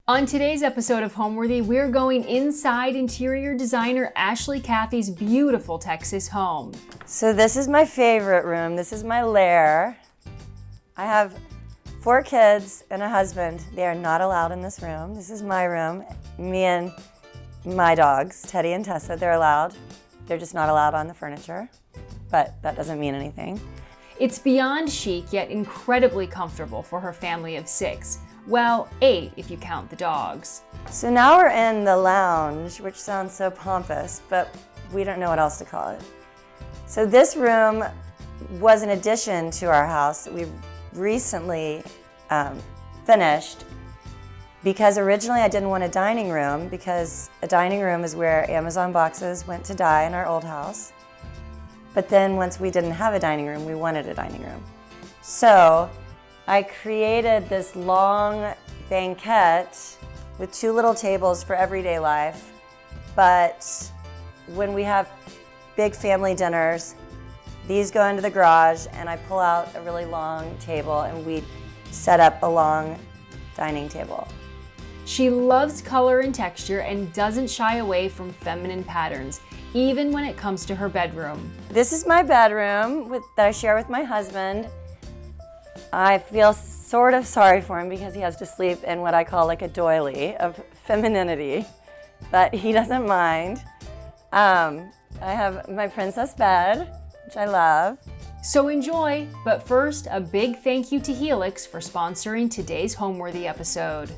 On today's episode of Homeworthy, we're going inside interior designer Ashley Cathey's beautiful Texas home. So this is my favorite room. This is my lair. I have 4 kids and a husband. They are not allowed in this room. This is my room. Me and my dogs, Teddy and Tessa, they're allowed. They're just not allowed on the furniture, but that doesn't mean anything. It's beyond chic, yet incredibly comfortable for her family of 6. Well, 8 if you count the dogs. So now we're in the lounge, which sounds so pompous, but we don't know what else to call it. So this room was an addition to our house that we've recently finished, because originally I didn't want a dining room, because a dining room is where Amazon boxes went to die in our old house. But then once we didn't have a dining room, we wanted a dining room. So I created this long banquette with 2 little tables for everyday life. But when we have big family dinners, these go into the garage and I pull out a really long table and we set up a long dining table. She loves color and texture and doesn't shy away from feminine patterns, even when it comes to her bedroom. This is my bedroom that I share with my husband. I feel sort of sorry for him because he has to sleep in what I call like a doily of femininity, but he doesn't mind. I have my princess bed, which I love. So enjoy, but first, a big thank you to Helix for sponsoring today's Homeworthy episode.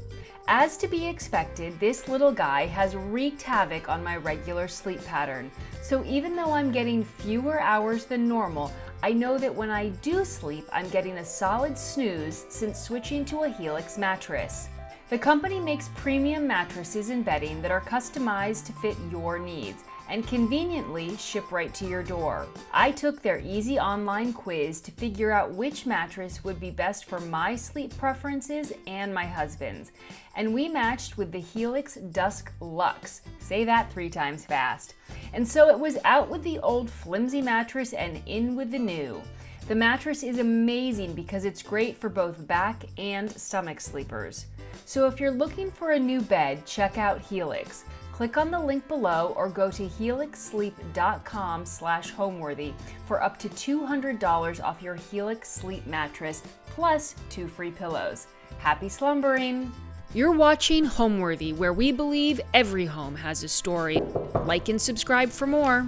As to be expected, this little guy has wreaked havoc on my regular sleep pattern. So even though I'm getting fewer hours than normal, I know that when I do sleep, I'm getting a solid snooze since switching to a Helix mattress. The company makes premium mattresses and bedding that are customized to fit your needs and conveniently ship right to your door. I took their easy online quiz to figure out which mattress would be best for my sleep preferences and my husband's, and we matched with the Helix Dusk Luxe. Say that 3 times fast. And so it was out with the old flimsy mattress and in with the new. The mattress is amazing because it's great for both back and stomach sleepers. So if you're looking for a new bed, check out Helix. Click on the link below or go to helixsleep.com/homeworthy for up to $200 off your Helix Sleep mattress plus 2 free pillows. Happy slumbering! You're watching Homeworthy, where we believe every home has a story. Like and subscribe for more.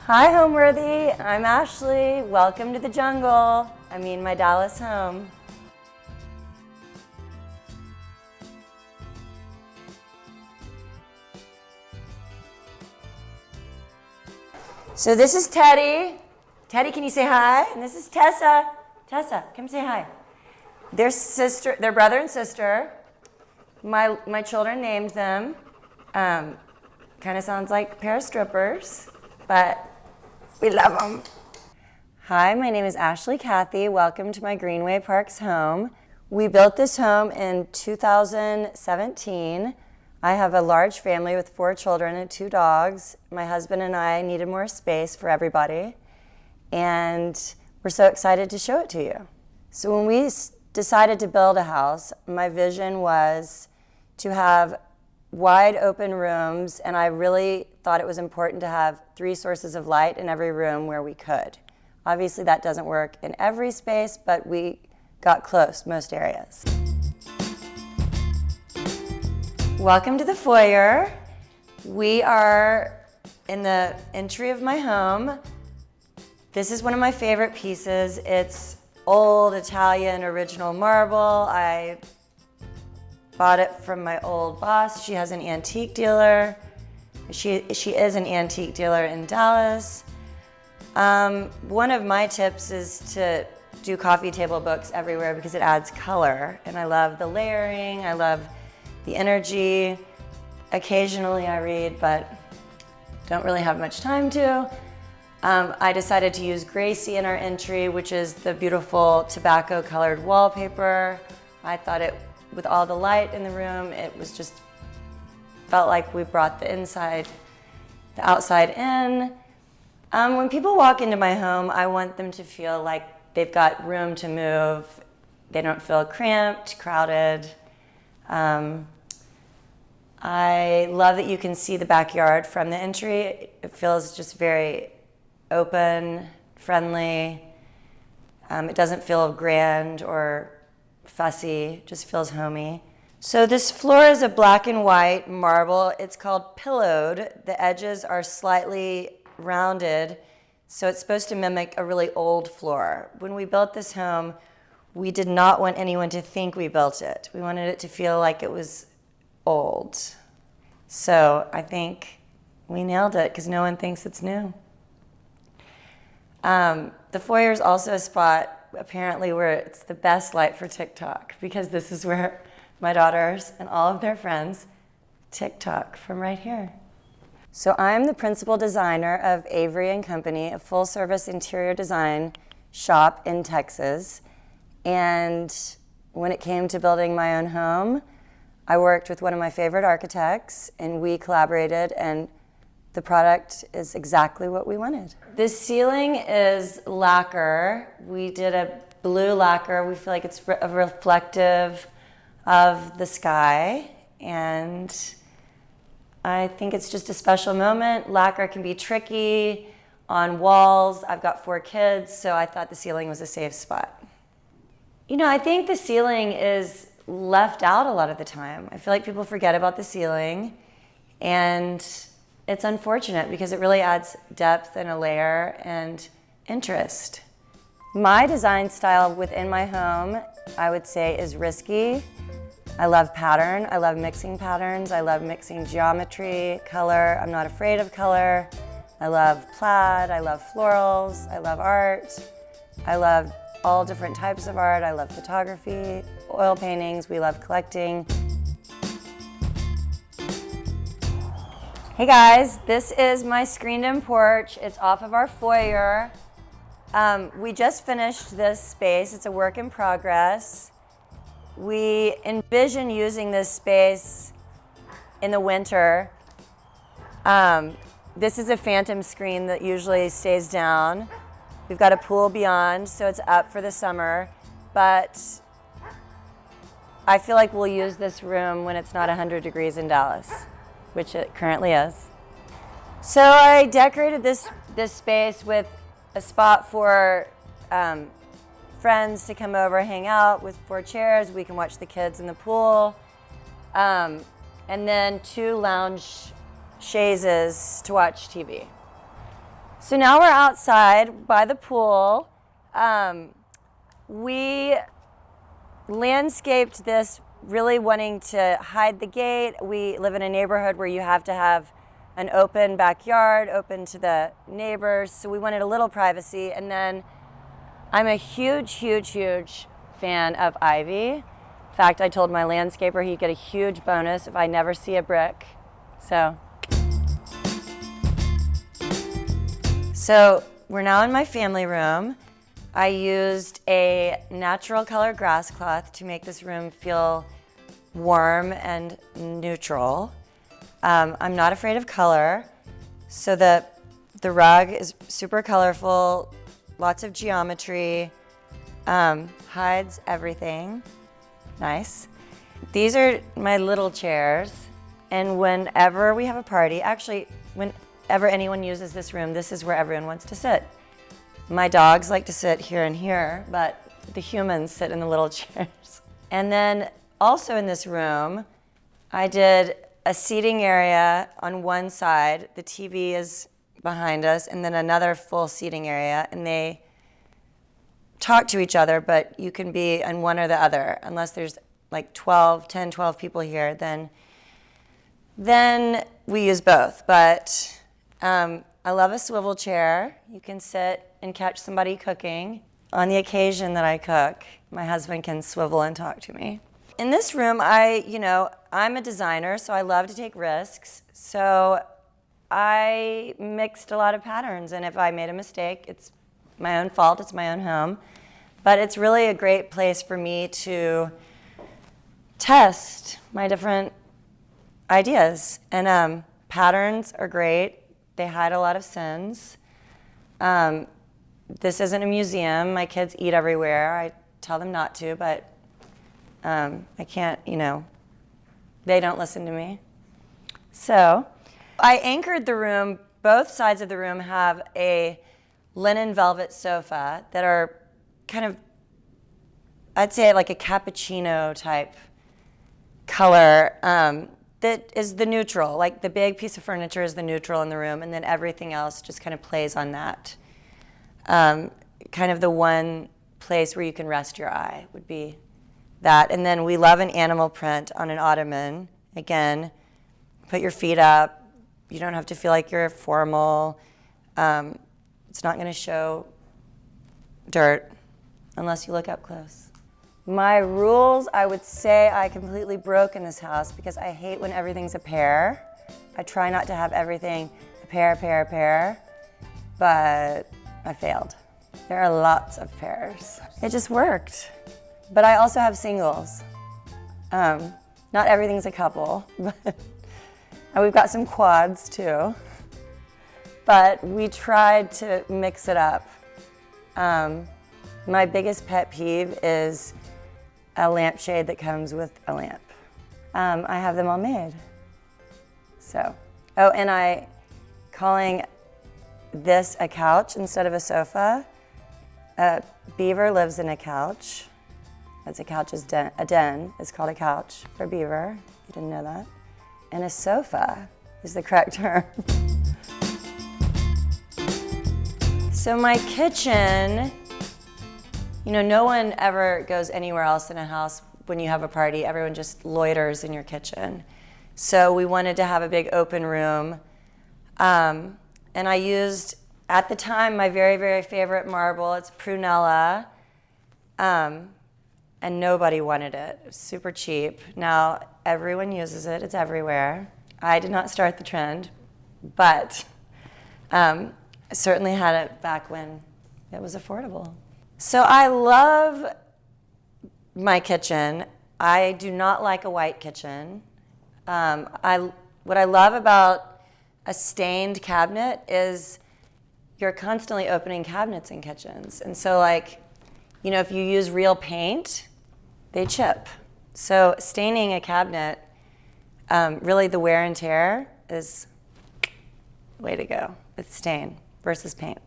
Hi Homeworthy, I'm Ashley. Welcome to the jungle. I mean my Dallas home. So this is Teddy. Teddy, can you say hi? And this is Tessa. Tessa, come say hi. They're brother and sister. My children named them. Kind of sounds like a pair of strippers, but we love them. Hi, my name is Ashley Cathey. Welcome to my Greenway Parks home. We built this home in 2017. I have a large family with 4 children and 2 dogs. My husband and I needed more space for everybody, and we're so excited to show it to you. So when we decided to build a house, my vision was to have wide open rooms, and I really thought it was important to have 3 sources of light in every room where we could. Obviously that doesn't work in every space, but we got close most areas. Welcome to the foyer. We are in the entry of my home. This is one of my favorite pieces. It's old Italian original marble. I bought it from my old boss. She has an antique dealer. She is an antique dealer in Dallas. One of my tips is to do coffee table books everywhere because it adds color. And I love the layering. I love the energy. Occasionally I read, but don't really have much time to. I decided to use Gracie in our entry, which is the beautiful tobacco colored wallpaper. I thought with all the light in the room, it was just, felt like we brought the outside in. When people walk into my home, I want them to feel like they've got room to move. They don't feel cramped, crowded. I love that you can see the backyard from the entry. It feels just very open, friendly. It doesn't feel grand or fussy, it just feels homey. So this floor is a black and white marble. It's called pillowed. The edges are slightly rounded, so it's supposed to mimic a really old floor. When we built this home, we did not want anyone to think we built it. We wanted it to feel like it was old. So I think we nailed it because no one thinks it's new. The foyer is also a spot apparently where it's the best light for TikTok, because this is where my daughters and all of their friends TikTok from right here. So I'm the principal designer of Avery & Company, a full-service interior design shop in Texas. And when it came to building my own home, I worked with one of my favorite architects, and we collaborated, and the product is exactly what we wanted. This ceiling is lacquer. We did a blue lacquer. We feel like it's reflective of the sky, and I think it's just a special moment. Lacquer can be tricky on walls. I've got 4 kids, so I thought the ceiling was a safe spot. You know, I think the ceiling is left out a lot of the time. I feel like people forget about the ceiling, and it's unfortunate because it really adds depth and a layer and interest. My design style within my home, I would say, is risky. I love pattern. I love mixing patterns. I love mixing geometry, color. I'm not afraid of color. I love plaid. I love florals. I love art. I love all different types of art. I love photography, oil paintings. We love collecting. Hey guys, this is my screened-in porch. It's off of our foyer. We just finished this space. It's a work in progress. We envision using this space in the winter. This is a phantom screen that usually stays down. We've got a pool beyond, so it's up for the summer. But I feel like we'll use this room when it's not 100 degrees in Dallas, which it currently is. So I decorated this space with a spot for friends to come over, hang out with 4 chairs. We can watch the kids in the pool. And then 2 lounge chaises to watch TV. So now we're outside by the pool. We landscaped this really wanting to hide the gate. We live in a neighborhood where you have to have an open backyard, open to the neighbors. So we wanted a little privacy. And then I'm a huge fan of ivy. In fact, I told my landscaper he'd get a huge bonus if I never see a brick. So we're now in my family room. I used a natural color grass cloth to make this room feel warm and neutral. I'm not afraid of color, so the rug is super colorful, lots of geometry, hides everything. Nice. These are my little chairs, and whenever we have a party, actually, whenever anyone uses this room, this is where everyone wants to sit. My dogs like to sit here and here, but the humans sit in the little chairs. And then also in this room, I did a seating area on one side. The TV is behind us, and then another full seating area, and they talk to each other, but you can be on one or the other. Unless there's like 12 people here, then we use both. But I love a swivel chair. You can sit and catch somebody cooking. On the occasion that I cook, my husband can swivel and talk to me. In this room, I'm a designer, so I love to take risks. So I mixed a lot of patterns, and if I made a mistake, it's my own fault, it's my own home. But it's really a great place for me to test my different ideas. And patterns are great. They hide a lot of sins. This isn't a museum. My kids eat everywhere. I tell them not to, but I can't, They don't listen to me. So I anchored the room. Both sides of the room have a linen velvet sofa that are kind of, I'd say like a cappuccino type color that is the neutral. Like the big piece of furniture is the neutral in the room, and then everything else just kind of plays on that. Kind of the one place where you can rest your eye would be that. And then we love an animal print on an ottoman. Again, put your feet up. You don't have to feel like you're formal. It's not going to show dirt unless you look up close. My rules, I would say I completely broke in this house because I hate when everything's a pair. I try not to have everything a pair, but I failed. There are lots of pairs. It just worked. But I also have singles. Not everything's a couple, but and we've got some quads too. But we tried to mix it up. My biggest pet peeve is a lampshade that comes with a lamp. I have them all made. So, oh, and calling this a couch instead of a sofa. Beaver lives in a couch. That's a couch's den. A den is called a couch for beaver. You didn't know that. And a sofa is the correct term. So my kitchen, you know, no one ever goes anywhere else in a house when you have a party. Everyone just loiters in your kitchen. So we wanted to have a big open room. And I used, at the time, my very, very favorite marble. It's prunella. And nobody wanted it. It was super cheap. Now everyone uses it. It's everywhere. I did not start the trend, but I certainly had it back when it was affordable. So I love my kitchen. I do not like a white kitchen. What I love about a stained cabinet is you're constantly opening cabinets in kitchens. And so like, you know, if you use real paint, they chip. So staining a cabinet, really the wear and tear is the way to go with stain versus paint.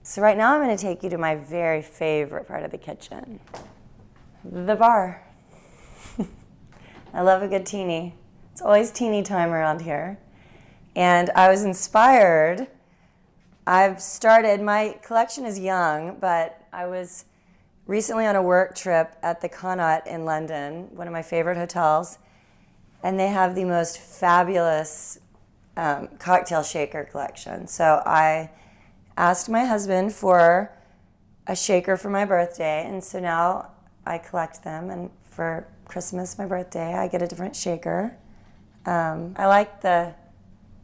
So right now I'm going to take you to my very favorite part of the kitchen, the bar. I love a good teeny. It's always teeny time around here. And I was inspired. My collection is young, but I was recently on a work trip at the Connaught in London, one of my favorite hotels, and they have the most fabulous cocktail shaker collection. So I asked my husband for a shaker for my birthday, and so now I collect them, and for Christmas, my birthday, I get a different shaker. I like the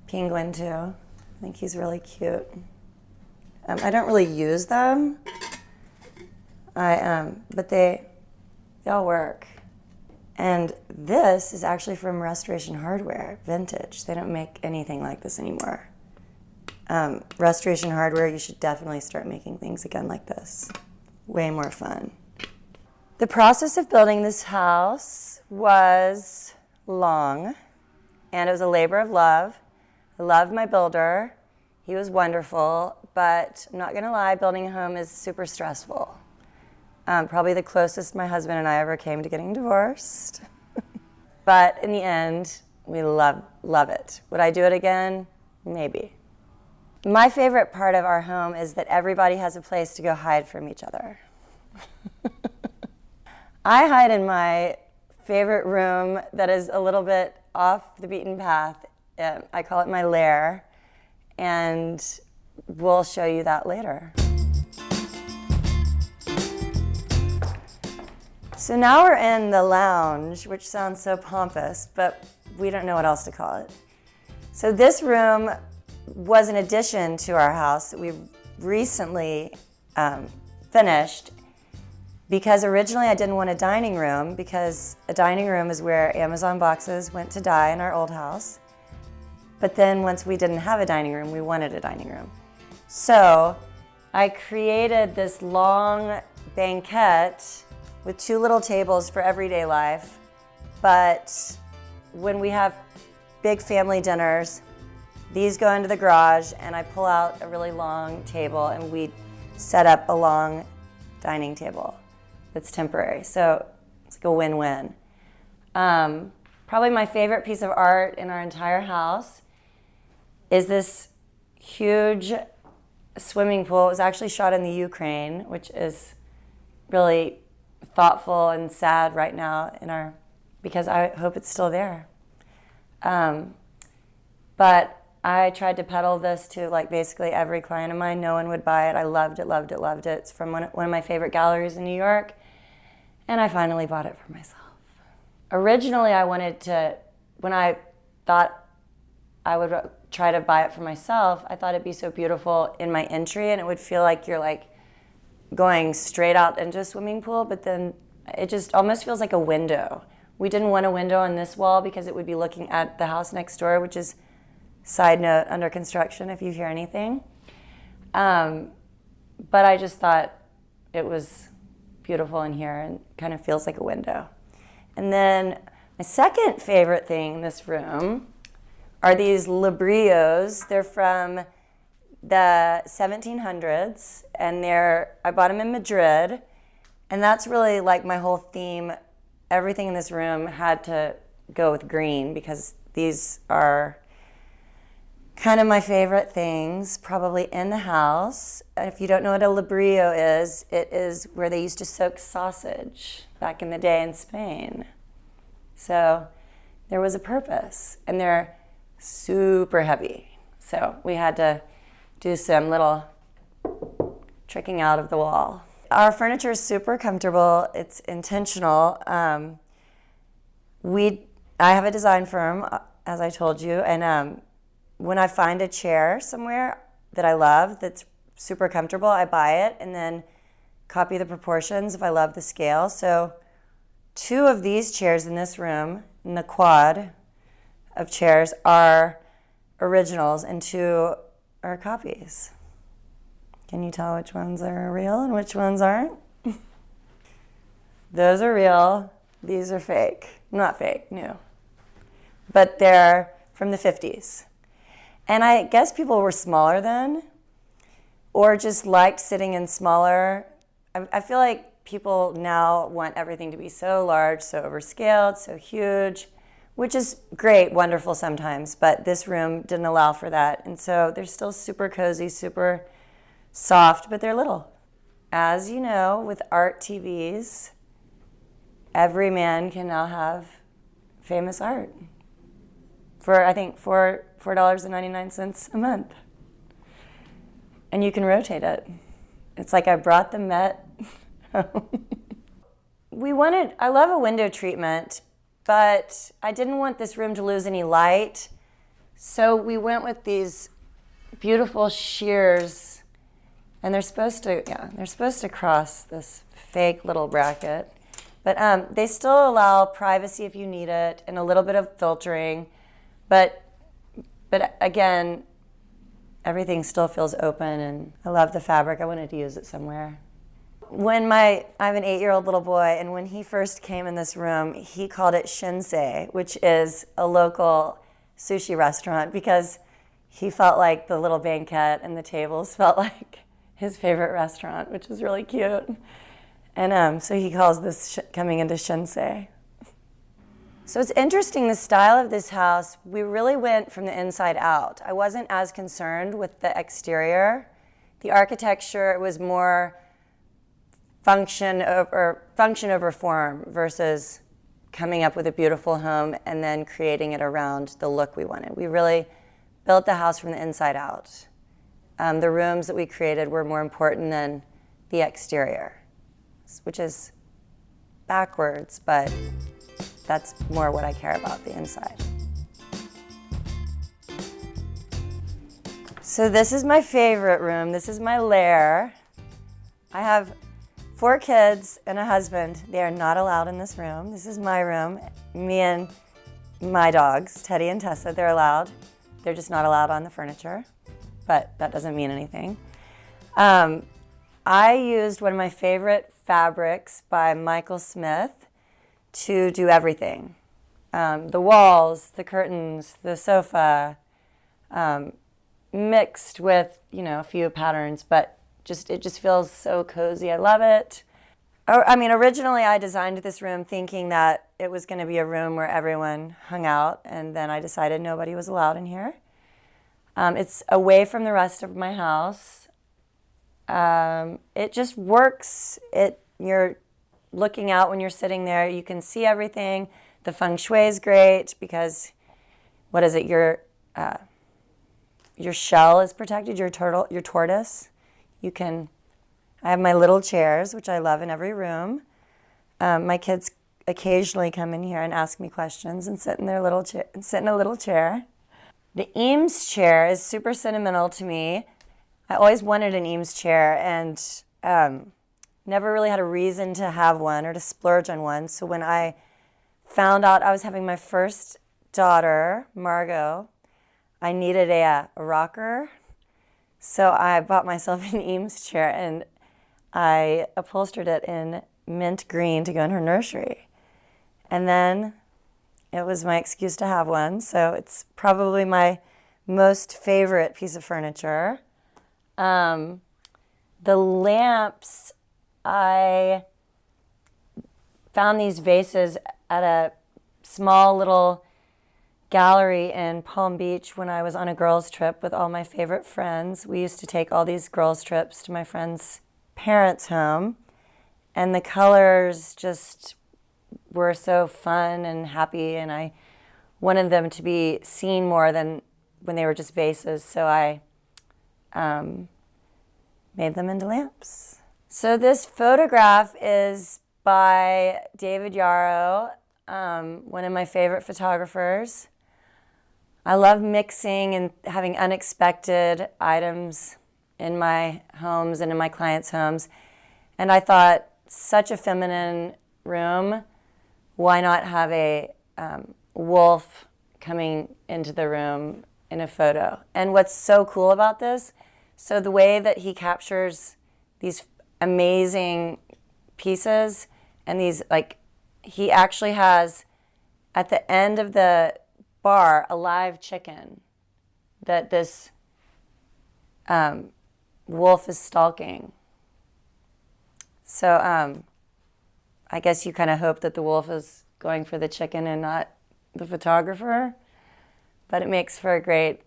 penguin too. I think he's really cute. I don't really use them, but they all work. And this is actually from Restoration Hardware, vintage. They don't make anything like this anymore. Restoration Hardware, you should definitely start making things again like this. Way more fun. The process of building this house was long, and it was a labor of love. I love my builder. He was wonderful, but I'm not gonna lie, building a home is super stressful. Probably the closest my husband and I ever came to getting divorced. But in the end, we love it. Would I do it again? Maybe. My favorite part of our home is that everybody has a place to go hide from each other. I hide in my favorite room that is a little bit off the beaten path. I call it my lair, and we'll show you that later. So now we're in the lounge, which sounds so pompous, but we don't know what else to call it. So this room was an addition to our house that we've recently finished, because originally I didn't want a dining room, because a dining room is where Amazon boxes went to die in our old house. But then once we didn't have a dining room, we wanted a dining room. So I created this long banquette with 2 little tables for everyday life, but when we have big family dinners, these go into the garage and I pull out a really long table and we set up a long dining table that's temporary. So it's like a win-win. Probably my favorite piece of art in our entire house is this huge swimming pool. It was actually shot in the Ukraine, which is really thoughtful and sad right now because I hope it's still there. But I tried to peddle this to like basically every client of mine. No one would buy it. I loved it, loved it, loved it. It's from one of my favorite galleries in New York. And I finally bought it for myself. Originally, I wanted to, when I thought I would try to buy it for myself, I thought it'd be so beautiful in my entry and it would feel like you're like going straight out into a swimming pool, but then it just almost feels like a window. We didn't want a window on this wall because it would be looking at the house next door, which is, side note, under construction if you hear anything. But I just thought it was beautiful in here and kind of feels like a window. And then my second favorite thing in this room are these labrios. They're from the 1700s, and I bought them in Madrid, and that's really like my whole theme. Everything in this room had to go with green because these are kind of my favorite things probably in the house. If you don't know what a labrio is, it is where they used to soak sausage back in the day in Spain. So there was a purpose, and they're super heavy. So we had to do some little tricking out of the wall. Our furniture is super comfortable. It's intentional. I have a design firm, as I told you, and when I find a chair somewhere that I love that's super comfortable, I buy it and then copy the proportions if I love the scale. So 2 of these chairs in this room, in the quad of chairs, are originals and 2 are copies. Can you tell which ones are real and which ones aren't? Those are real. These are fake. Not fake, new. But they're from the 50s. And I guess people were smaller then, or just liked sitting in smaller. I feel like people now want everything to be so large, so overscaled, so huge, which is great, wonderful sometimes, but this room didn't allow for that. And so they're still super cozy, super soft, but they're little. As you know, with art TVs, every man can now have famous art for, I think, $4.99 a month. And you can rotate it. It's like I brought the Met home. I love a window treatment, but I didn't want this room to lose any light. So we went with these beautiful shears, and they're supposed to cross this fake little bracket. But they still allow privacy if you need it and a little bit of filtering. But again, everything still feels open, and I love the fabric. I wanted to use it somewhere. I have an 8-year-old little boy, and when he first came in this room, he called it Shinsei, which is a local sushi restaurant, because he felt like the little banquette and the tables felt like his favorite restaurant, which is really cute. And so he calls this coming into Shinsei. So it's interesting, the style of this house, we really went from the inside out. I wasn't as concerned with the exterior. The architecture was more function over form versus coming up with a beautiful home and then creating it around the look we wanted. We really built the house from the inside out. The rooms that we created were more important than the exterior, which is backwards, but that's more what I care about, the inside. So this is my favorite room. This is my lair. I have 4 kids and a husband. They are not allowed in this room. This is my room. Me and my dogs, Teddy and Tessa, they're allowed. They're just not allowed on the furniture, but that doesn't mean anything. I used one of my favorite fabrics by Michael Smith to do everything. the walls, the curtains, the sofa, mixed with, a few patterns, but it just feels so cozy. I love it. Originally I designed this room thinking that it was going to be a room where everyone hung out, and then I decided nobody was allowed in here. It's away from the rest of my house. It just works. You're looking out when you're sitting there. You can see everything. The feng shui is great because, your shell is protected, your tortoise. I have my little chairs, which I love in every room. My kids occasionally come in here and ask me questions and sit in a little chair. The Eames chair is super sentimental to me. I always wanted an Eames chair and never really had a reason to have one or to splurge on one. So when I found out I was having my first daughter, Margot, I needed a rocker. So I bought myself an Eames chair and I upholstered it in mint green to go in her nursery. And then it was my excuse to have one. So it's probably my most favorite piece of furniture. The lamps, I found these vases at a small little gallery in Palm Beach when I was on a girls' trip with all my favorite friends. We used to take all these girls' trips to my friends' parents' home, and the colors just were so fun and happy, and I wanted them to be seen more than when they were just vases, so I made them into lamps. So this photograph is by David Yarrow, one of my favorite photographers. I love mixing and having unexpected items in my homes and in my clients' homes. And I thought, such a feminine room, why not have a wolf coming into the room in a photo? And what's so cool about this, so the way that he captures these amazing pieces and these, he actually has at the end of the bar a live chicken that this wolf is stalking. So I guess you kind of hope that the wolf is going for the chicken and not the photographer, but it makes for a great,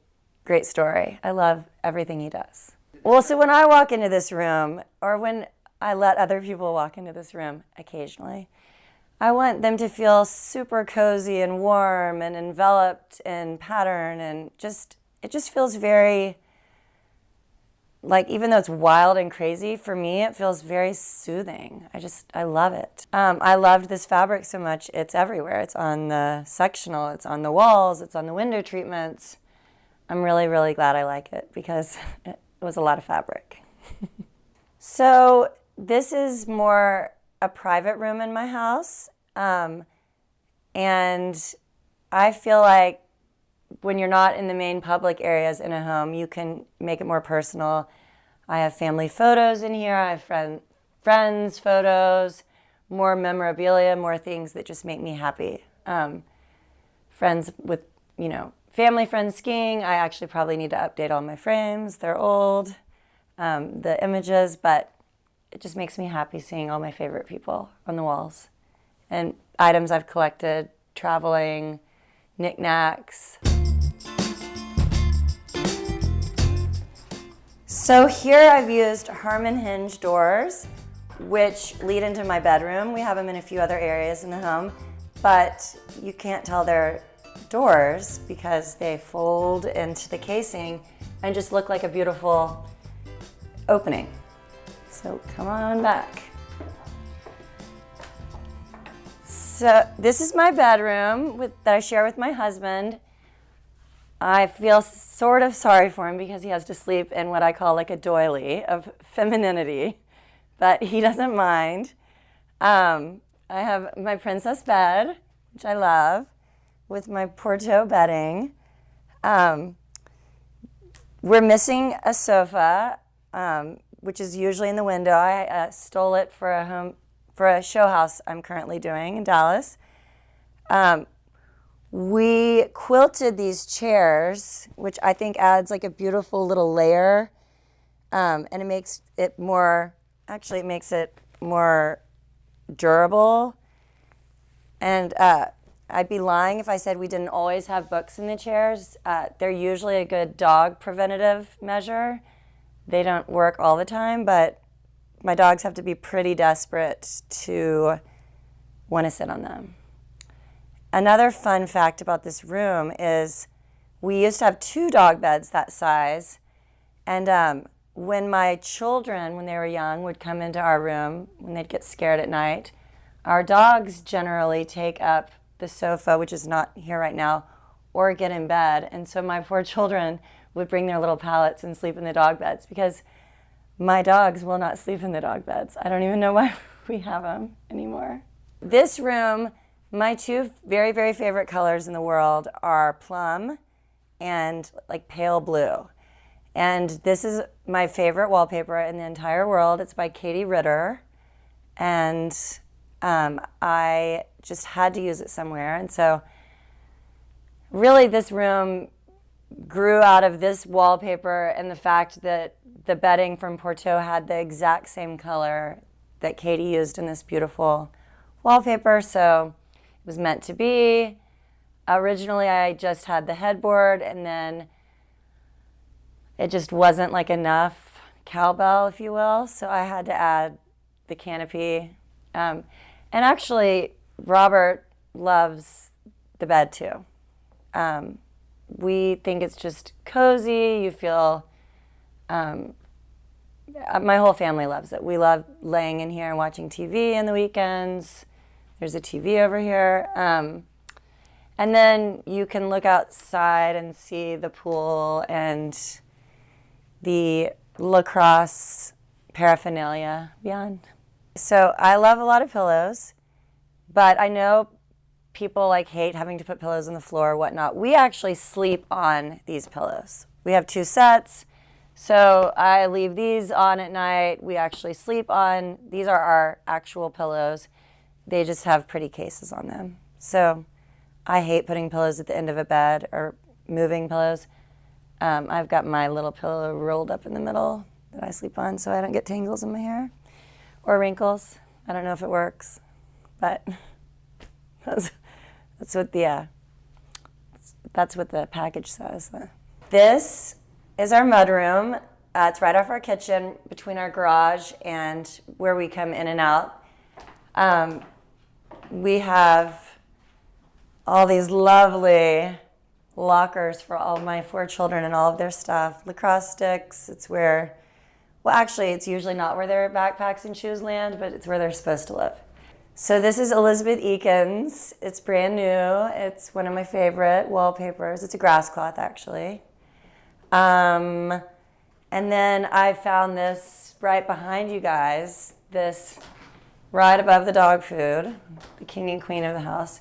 great story. I love everything he does. Well, so when I walk into this room, or when I let other people walk into this room occasionally, I want them to feel super cozy and warm and enveloped in pattern, and it just feels very, even though it's wild and crazy, for me it feels very soothing. I love it. I loved this fabric so much, it's everywhere. It's on the sectional, it's on the walls, it's on the window treatments. I'm really, really glad I like it because it was a lot of fabric. So this is more a private room in my house. And I feel like when you're not in the main public areas in a home, you can make it more personal. I have family photos in here. I have friends' photos, more memorabilia, more things that just make me happy. Friends with, family friends skiing. I actually probably need to update all my frames. They're old, the images, but it just makes me happy seeing all my favorite people on the walls. And items I've collected, traveling, knickknacks. So here I've used Harmon hinge doors, which lead into my bedroom. We have them in a few other areas in the home, but you can't tell they're doors because they fold into the casing and just look like a beautiful opening. So come on back. So this is my bedroom that I share with my husband. I feel sort of sorry for him because he has to sleep in what I call a doily of femininity, but he doesn't mind. I have my princess bed, which I love, with my Porto bedding. We're missing a sofa, which is usually in the window. I stole it for a show house I'm currently doing in Dallas. We quilted these chairs, which I think adds like a beautiful little layer, and it makes it more, actually it makes it more durable. And I'd be lying if I said we didn't always have books in the chairs. They're usually a good dog preventative measure. They don't work all the time, but my dogs have to be pretty desperate to want to sit on them. Another fun fact about this room is we used to have 2 dog beds that size. And when my children, when they were young, would come into our room, when they'd get scared at night, our dogs generally take up the sofa, which is not here right now, or get in bed. And so my poor children would bring their little pallets and sleep in the dog beds because my dogs will not sleep in the dog beds. I don't even know why we have them anymore. This room, my 2 very, very favorite colors in the world are plum and like pale blue. And this is my favorite wallpaper in the entire world. It's by Katie Ritter. And I just had to use it somewhere. And so really this room grew out of this wallpaper and the fact that the bedding from Porto had the exact same color that Katie used in this beautiful wallpaper. So it was meant to be. Originally, I just had the headboard, and then it just wasn't like enough cowbell, if you will. So I had to add the canopy. And actually, Robert loves the bed too. We think it's just cozy. You feel, my whole family loves it. We love laying in here and watching TV on the weekends. There's a TV over here. And then you can look outside and see the pool and the lacrosse paraphernalia beyond. So I love a lot of pillows, but I know people like hate having to put pillows on the floor or whatnot. We actually sleep on these pillows. We have 2 sets, so I leave these on at night. We actually sleep on, these are our actual pillows. They just have pretty cases on them. So I hate putting pillows at the end of a bed or moving pillows. I've got my little pillow rolled up in the middle that I sleep on so I don't get tangles in my hair or wrinkles. I don't know if it works, but that's what the package says. This is our mudroom. It's right off our kitchen between our garage and where we come in and out. We have all these lovely lockers for all my 4 children and all of their stuff. Lacrosse sticks, it's where, well actually it's usually not where their backpacks and shoes land, but it's where they're supposed to live. So this is Elizabeth Eakins. It's brand new. It's one of my favorite wallpapers. It's a grass cloth actually. And then I found this right behind you guys, this right above the dog food, the king and queen of the house.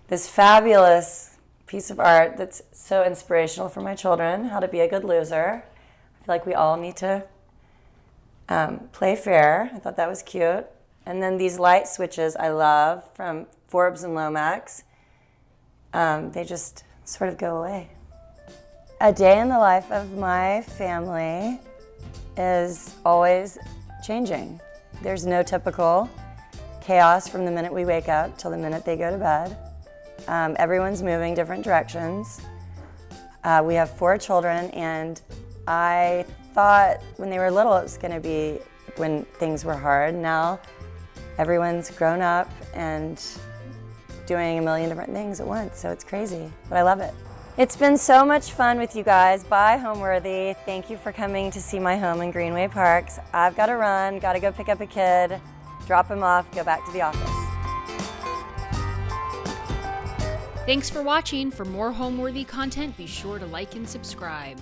This fabulous piece of art that's so inspirational for my children, how to be a good loser. I feel like we all need to play fair. I thought that was cute. And then these light switches I love from Forbes and Lomax. They just sort of go away. A day in the life of my family is always changing. There's no typical chaos from the minute we wake up till the minute they go to bed. Everyone's moving different directions. We have 4 children, and I thought when they were little it was going to be when things were hard. Now everyone's grown up and doing a million different things at once, so it's crazy, but I love it. It's been so much fun with you guys. Bye, Homeworthy. Thank you for coming to see my home in Greenway Parks. I've got to run, got to go pick up a kid, drop him off, go back to the office. Thanks for watching. For more Homeworthy content, be sure to like and subscribe.